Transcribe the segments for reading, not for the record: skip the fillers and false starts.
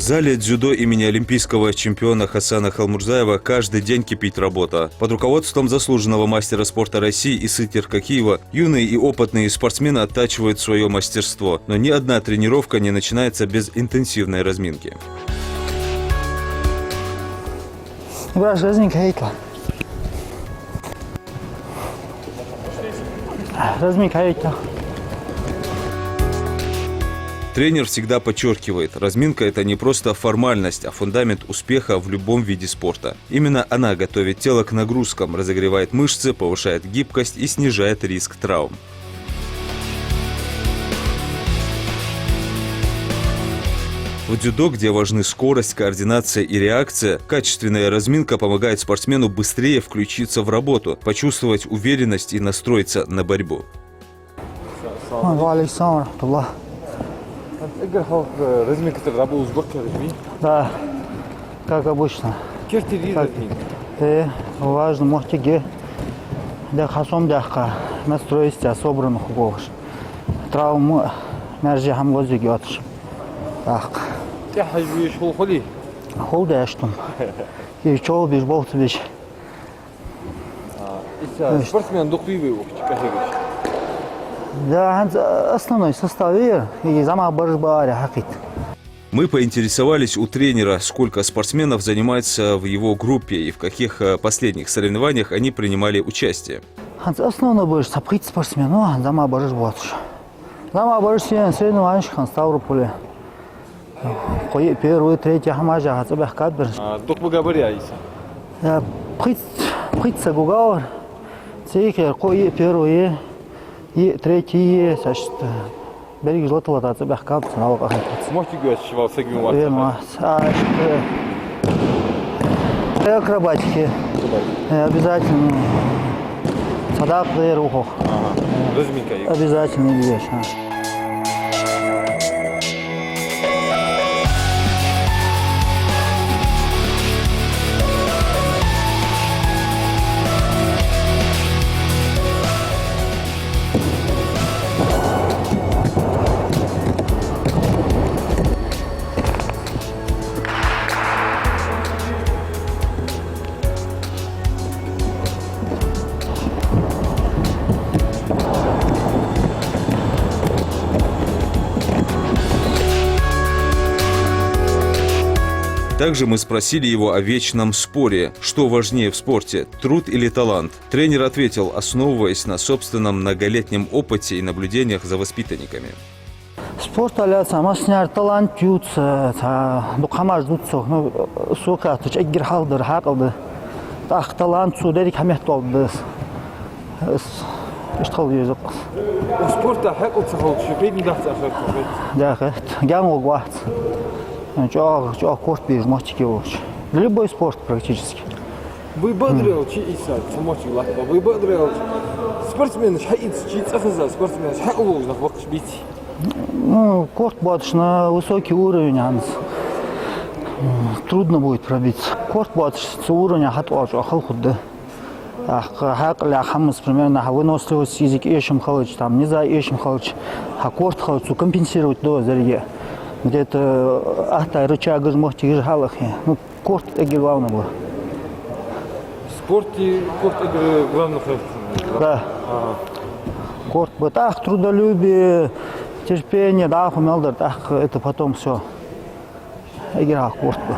зале дзюдо имени олимпийского чемпиона Хасана Халмурзаева каждый день кипит работа. Под руководством заслуженного мастера спорта России Исы Теркакиева юные и опытные спортсмены оттачивают свое мастерство. Но ни одна тренировка не начинается без интенсивной разминки. Тренер всегда подчеркивает, разминка – это не просто формальность, а фундамент успеха в любом виде спорта. Именно она готовит тело к нагрузкам, разогревает мышцы, повышает гибкость и снижает риск травм. В дзюдо, где важны скорость, координация и реакция, качественная разминка помогает спортсмену быстрее включиться в работу, почувствовать уверенность и настроиться на борьбу. Да, как обычно. Важно, можете настроиться собранных угодишь. Травмы, нажи хамлозы гётш. Так. Холдаштум. И чё бишь болт бишь. Спортсмен духовый ухчик. Да, основной состав и зама борьба хакит. Мы поинтересовались у тренера, сколько спортсменов занимается в его группе и в каких последних соревнованиях они принимали участие. Основной больше сапхит спортсменов, зама борьба. Зама борьба соревнования в Ставрополе. Первый, третий хамажа, хацабах кадбер. Док говоря, Иса. Притца гугаур, цейкер, кое первый. И третий, значит, берег золотого, да, тебя капца, на локах. Сможете говорить, что вас сегодня акробатики. Обязательно. Садак, рухов. Разминка. Обязательно вещь. Также мы спросили его о вечном споре, что важнее в спорте – труд или талант. Тренер ответил, основываясь на собственном многолетнем опыте и наблюдениях за воспитанниками. Спорт аляса, масняр талант ются, духамаш дутсо, сука, туч эггер халдыр, хакалды. Так талант судерик хамет толдыс. Иштхал езок. Спорта хакалцы холчу, бедни дахца хакалцы. Да, гямол гвахц. Чё корт без мостики лучше. Любой спорт практически. Вы бодрел, чи Иса, самочи лахба. Вы бодрел. Спортсмен шаит, чи цахаза, спортсмен шаулуж на вакш бить. Ну, корт бодишь на высокий уровень, трудно будет пробиться. Корт бодишь с уровня хатвач, ахал худда. Хакля хамс примерно выносливость язык ещем халыч, там нельзя ещем халыч, корт халычу компенсировать до зарье. Где-то ахтай рычаг из мохти из халахи. Ну, корт это главное было. Спорт это главное. Да. Корт бы так, трудолюбие, терпение, да, умел, так, это потом все. Игра корт бы.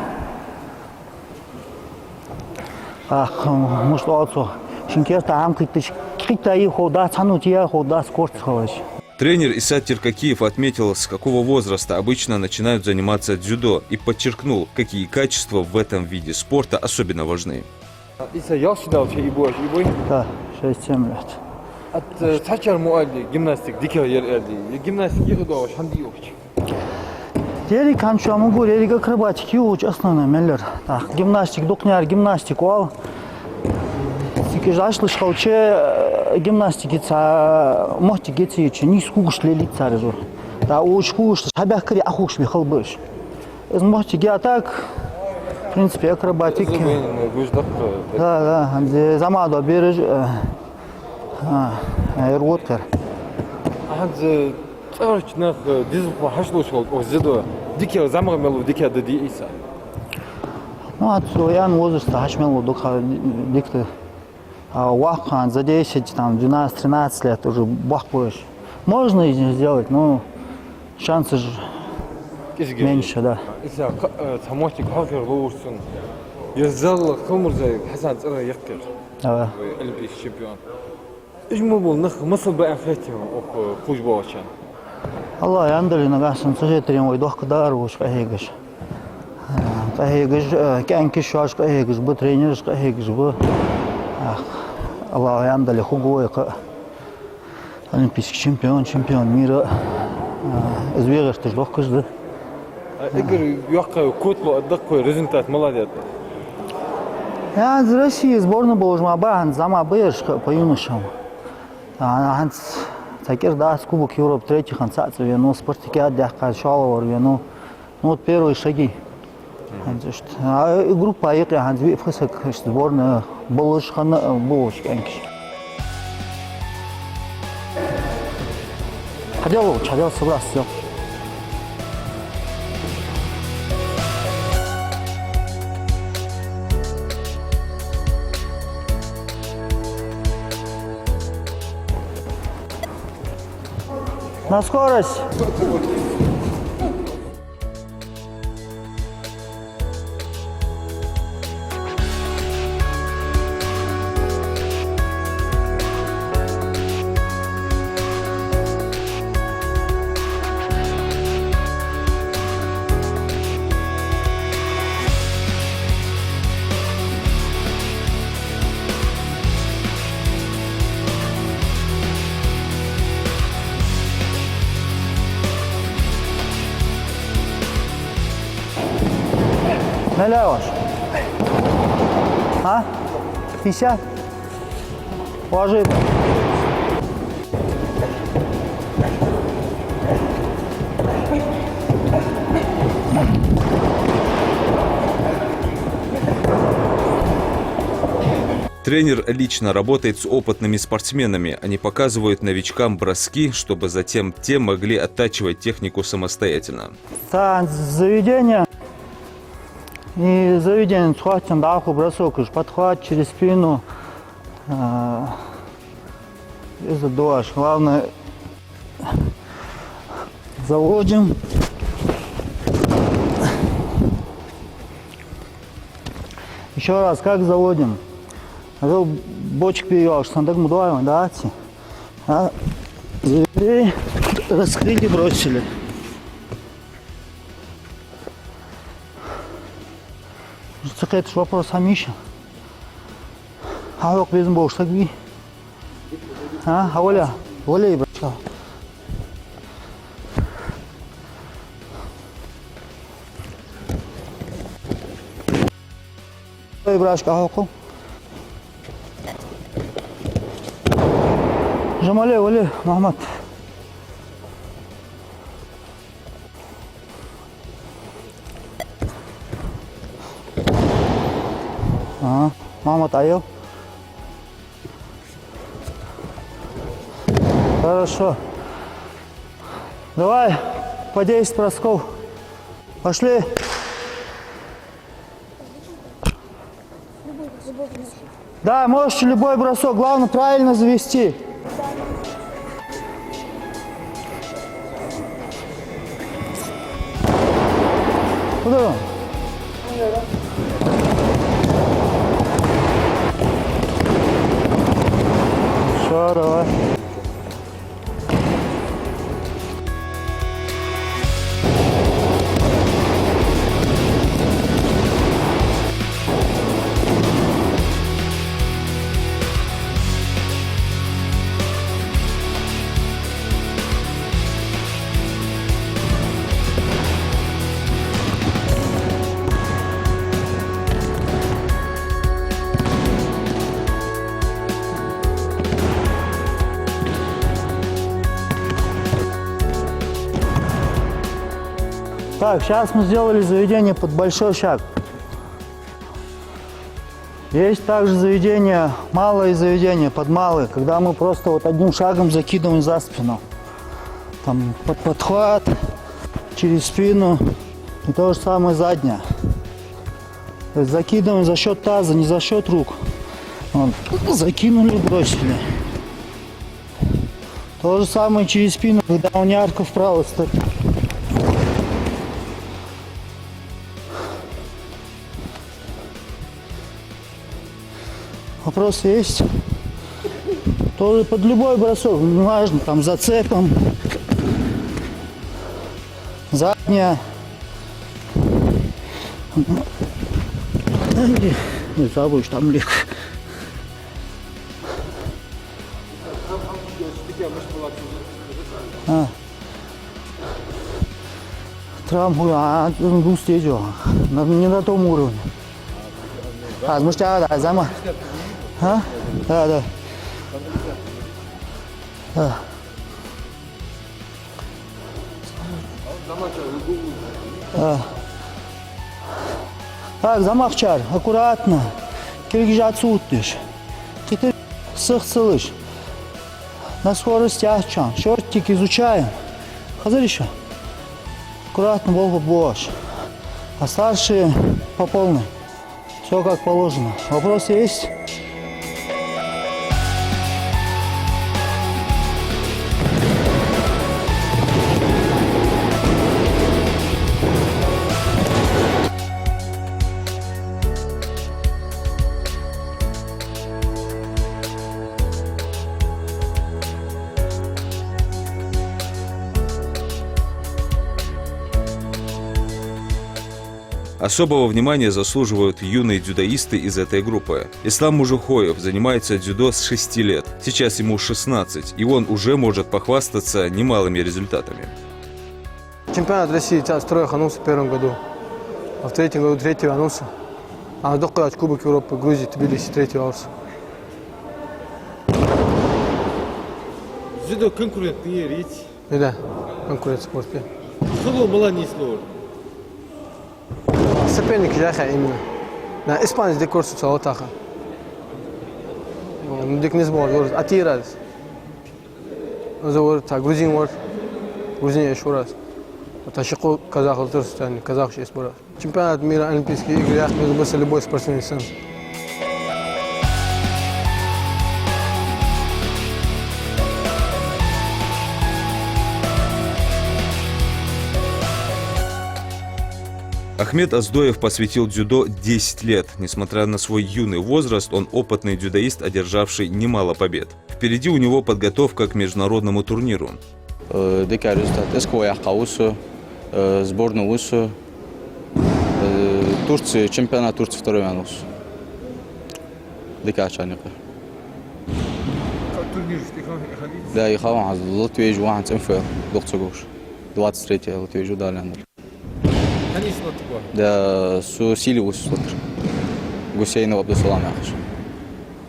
Ах, может, отцу. Шинкерта амки тыч, кита и хода, цанутия хода, скорт халыч. Тренер Иса Теркакиев отметил, с какого возраста обычно начинают заниматься дзюдо, и подчеркнул, какие качества в этом виде спорта особенно важны. Иса, я считал, что и бой. Да, 6-7 лет. От сачар муалли, гимнастик, дикая ерли. Гимнастик ерудо, шанди уч. Дери канчу амугу, дери акробатики уч основной меллер. Так, гимнастик, докняр, гимнастику ал. Зашлыш халче гимнастики ца мохти гети не скуш лелит царжу. Да уч куш, хабях кри ахуш ми халбыш. Из мохти ге так, в принципе, акробатики. Да, замадо береж. Эрготкер. Царчнах дизель хашлуш ол зедо. Дикий замгамел, дикий дади иса. Ну, от своян возраста хашмел духа дикты. А ваххан за 10, там, 12-13 лет уже бахпуешь. Можно из них сделать, но шансы же меньше, да. Иса самотик хакер лоурсун. Язал Халмурзаев Хасан Цара Яктер. Да. Олимпийский чемпион. إجمع بالنخ مصر بقى فاتي أو خوش باوشان. الله يندل نقاسن سجيتري ويدوخ كدار وش قهيجش. قهيجش كأن كشواش قهيجش بترينيرش قهيجش ب. الله يندل خوجوي ق. Олимпийский чемпион мира. Известно, что лох каждый. إجر يوقع كتلو أدق результат молодец. Я из России сборная была уже мабан, зама бэш по юношам. Ханс таких да с Кубок Европы третьих хансацев, ну спартакиад дяка шаловар, ну вот первые шаги. Группа ехали ханс вифхасак сборная булыш хана булыш кенкиш. Хотел собраться. На скорость. Налево. А? 50? Ложи. Тренер лично работает с опытными спортсменами. Они показывают новичкам броски, чтобы затем те могли оттачивать технику самостоятельно. Заведение. И заведение схватим даху бросок, подхват через спину. И задуаш. Главное, заводим. Еще раз, как заводим? Бочек берешь, сандак мудуаем, да? Завели, раскрыли, бросили. Это же вопрос Амиша. А вот без бог сагви. А Оля и брачка. Оля и брачка хауку. Жамале, Оля, Махмад. Мама таил. Хорошо. Давай по 10 бросков. Пошли. Да, можешь любой бросок. Главное правильно завести. Куда? Давай. Так, сейчас мы сделали заведение под большой шаг. Есть также заведение, малое заведение под малое, когда мы просто вот одним шагом закидываем за спину. Там под подхват, через спину И то же самое задняя. То есть закидываем за счет таза, не за счет рук. Вот. Закинули, бросили. То же самое через спину, когда он ярко вправо стоит. Вопросы есть? Тоже под любой бросок, неважно, там зацепом, задняя. Не забудь, там легко. Травму, густею, не на том уровне. Да, зама. Да. Так, замах чар, аккуратно. Киргиз отсутствуешь. Ты сыхцылыш. На скорости ачан. Шортик изучаем. Хазар еще. Аккуратно, бош. А старшие по полной. Все как положено. Вопросы есть? Особого внимания заслуживают юные дзюдоисты из этой группы. Ислам Мужухоев занимается дзюдо с 6 лет. Сейчас ему 16, и он уже может похвастаться немалыми результатами. Чемпионат России второй ханулся в первом году, а в третьем году третий ханулся. А в Кубок Европы, Грузии, Тбилиси, третий ханулся. Дзюдо конкурентный речь. Да, конкурент спорт. Слово было не слово. Соперник яха именно. На испанец декорсу цалотаха. Дек не сбор, атираз. Завор, так грузин вор, грузин еще раз. Ташику казах лтурстан, казах шесть бора. Чемпионат мира, олимпийские игры, я хочу быть любой спортсмен сам. Ахмед Оздоев посвятил дзюдо 10 лет. Несмотря на свой юный возраст, он опытный дзюдоист, одержавший немало побед. Впереди у него подготовка к международному турниру. Турция, чемпионат Турции второй анус. Декачаника. Да, и хаван, Латвия жуан цемфер, докцогуш. 23 Латвия жудалянер. Да, су силивус сутр. Гусейна Абдусалам яхш.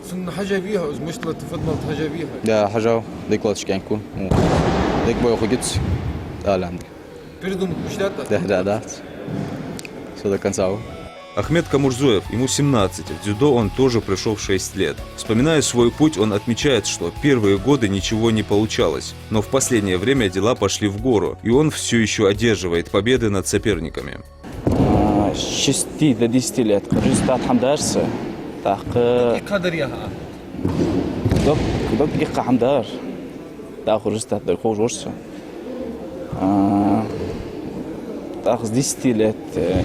سن حاجة بيها إذا مش تفضل حاجة بيها. Да, حاجة ديكلاتش كانكون. ديك بوي خجتس. دالандр. Передум مشتات. Да. Все до конца. Ахмед Камурзоев, ему 17, в дзюдо он тоже пришел в 6 лет. Вспоминая свой путь, он отмечает, что первые годы ничего не получалось, но в последнее время дела пошли в гору, и он все еще одерживает победы над соперниками. 6 до 10 лет. Результат хамдарса. Так. قدر ياها. Док икка хамдар. Так, результат до хожорса. Так, с 10 лет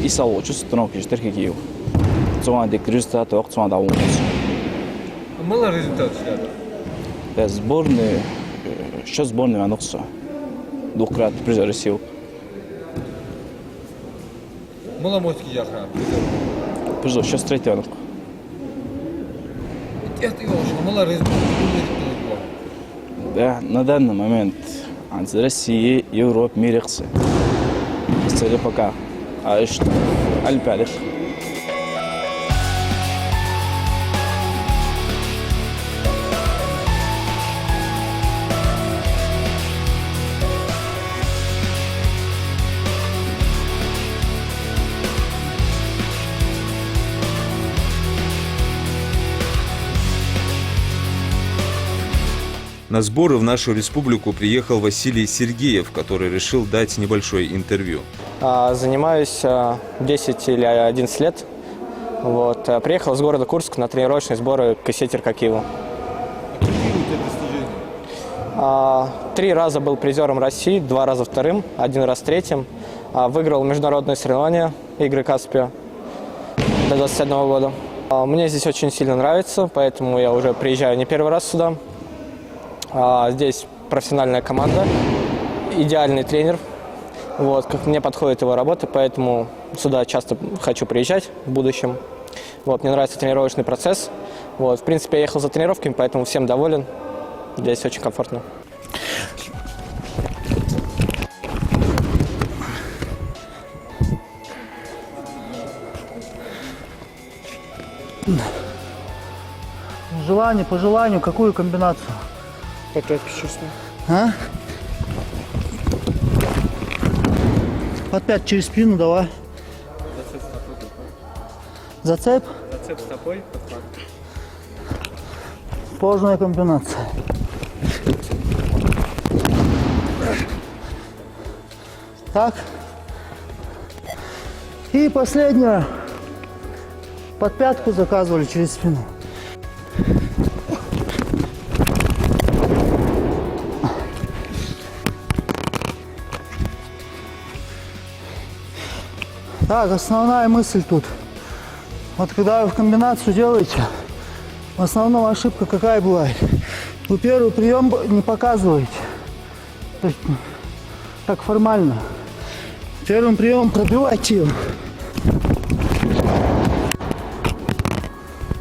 исал чувствовал, что терхигио. Цуан дек результат, цуан даун. Мало результат что? Да, сборная, что сборная анокса. Двукратный приз России. Мало мостки яха. Приз, сейчас третий анок. Это его, что мало результат. Да, на данный момент от России, Европы, мира все. Цель пока, а что? Альпарих. На сборы в нашу республику приехал Василий Сергеев, который решил дать небольшое интервью. Занимаюсь 10 или 11 лет. Вот. Приехал из города Курск на тренировочные сборы к Исетир Кокиеву. Какие у тебя достижения? 3 раза был призером России, 2 раза вторым, 1 раз третьим. Выиграл международные соревнования игры Каспия до 21 года. Мне здесь очень сильно нравится, поэтому я уже приезжаю не первый раз сюда. Здесь профессиональная команда, идеальный тренер. Вот, как мне подходит его работа, поэтому сюда часто хочу приезжать в будущем. Вот, мне нравится тренировочный процесс. Вот, в принципе, я ехал за тренировками, поэтому всем доволен. Здесь очень комфортно. Желание, по желанию, какую комбинацию? Опять честно. А? Под 5 через спину давай. Зацеп? Зацеп стопой, подхват. Сложная комбинация. Так. И последнее. Под пятку заказывали через спину. Так, основная мысль тут. Вот когда вы в комбинацию делаете, в основном ошибка какая бывает? Вы первый прием не показываете. То есть, так формально. Первым приемом пробивайте его.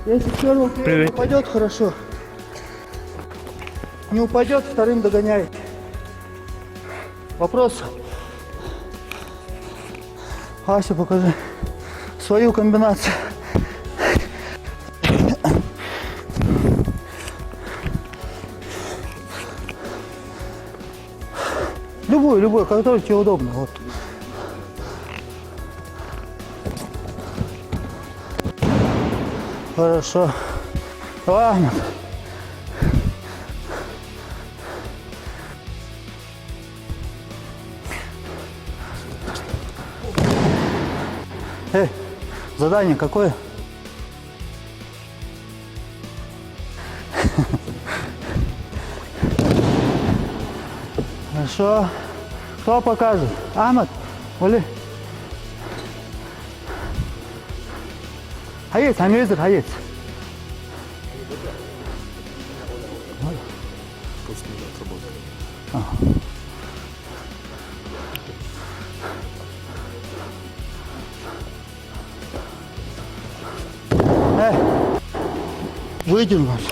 Если первый прием упадет, хорошо. Не упадет, вторым догоняете. Вопрос? Ася, покажи свою комбинацию. Любую, который тебе удобно. Вот. Хорошо. Давай, Ахмед. Задание какое? Хорошо. Кто покажет? Ахмед? Оли? Hayır, sen nedir? Hayır. Выдернуть.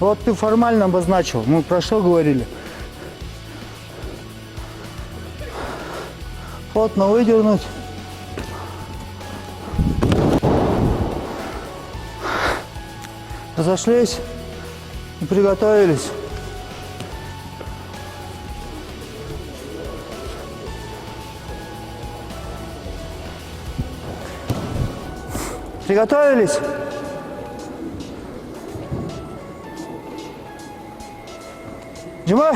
Вот ты формально обозначил. Мы про что говорили? Плотно выдернуть. Разошлись и приготовились. Приготовились? Джима!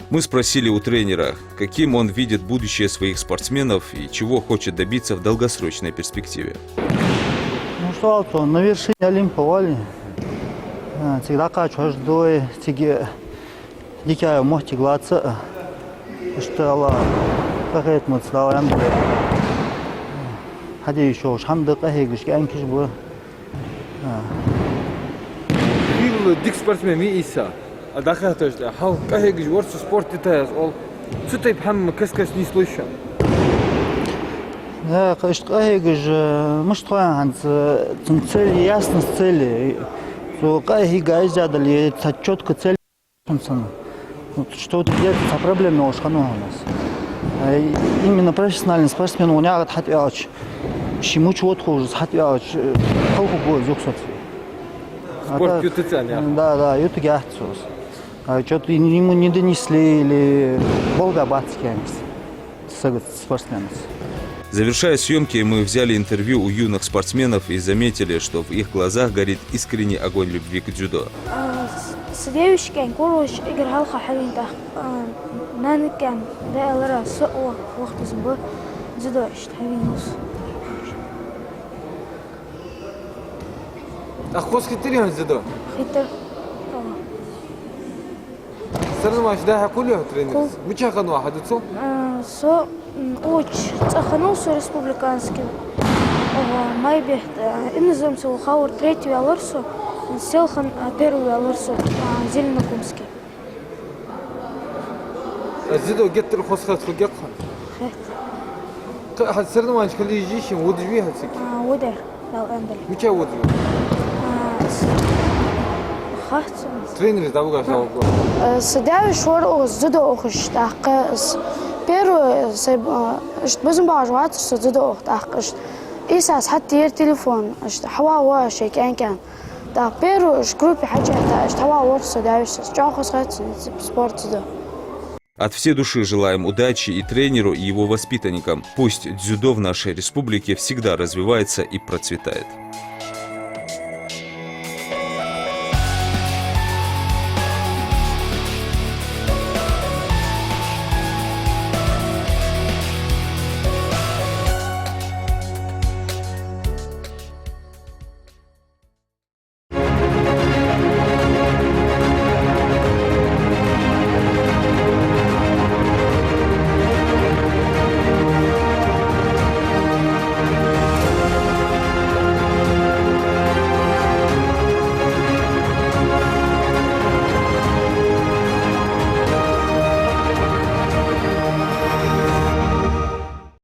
Мы спросили у тренера, каким он видит будущее своих спортсменов и чего хочет добиться в долгосрочной перспективе. Ну что, то на вершине Олимпа Оли. Всегда качу ждой, тиги дикая мохти глаца. Что Аллах, как это мы славим. Ходи еще уж хамдык ахигиш генкиш бу. Бил дик спортсмен ми иса. Адахат işte halk kahegi varsa sport detayız ol. Süteyip hem kıskıs не слышал. Да, конечно, ахигиш, мы что ганц, цель ясность цели. То кахига изядали, четко цель. Что вот где-то проблема уж у нас. Именно профессиональный спортсмен у него хотят Шимуч вот хуже, хатвя халку бой зуксот. Спорт ютыцаня. Да, юту гяцус. Что-то ему не донесли или Волгобатский спортсмен. Завершая съемки, мы взяли интервью у юных спортсменов и заметили, что в их глазах горит искренний огонь любви к дзюдо. سديوش كان كلش إجر هالخ حبين تخ نان كان ده لرا سقوة وقت زبا زدوش حبين نص أخوص كتير يعني زدو. خيتر سرنا ما شده كله ترينرز. مش هخن واحد تصو؟ سو اوش تخنوس республиканский. ما يبيحت إنزم سو خاور تريتي аларсу سيلخن первый аларсу Зеленокумский. الزدو جت الخوص خد خلقها. خيت حد سرنا ما نشكل يجيش ودي بيها تسك. ودر لو أندل مش ودي. خات ترينرز ده بقى شو. سداوش ورقه زدو أخش تحقق بيرو سب بزن بعجوات زدو أخ تحقق إيساس حتى ير تليفون حوا واش كان да первую группе хочу что вот сюда что хочешь спорт сюда. От всей души желаем удачи и тренеру, и его воспитанникам. Пусть дзюдо в нашей республике всегда развивается и процветает.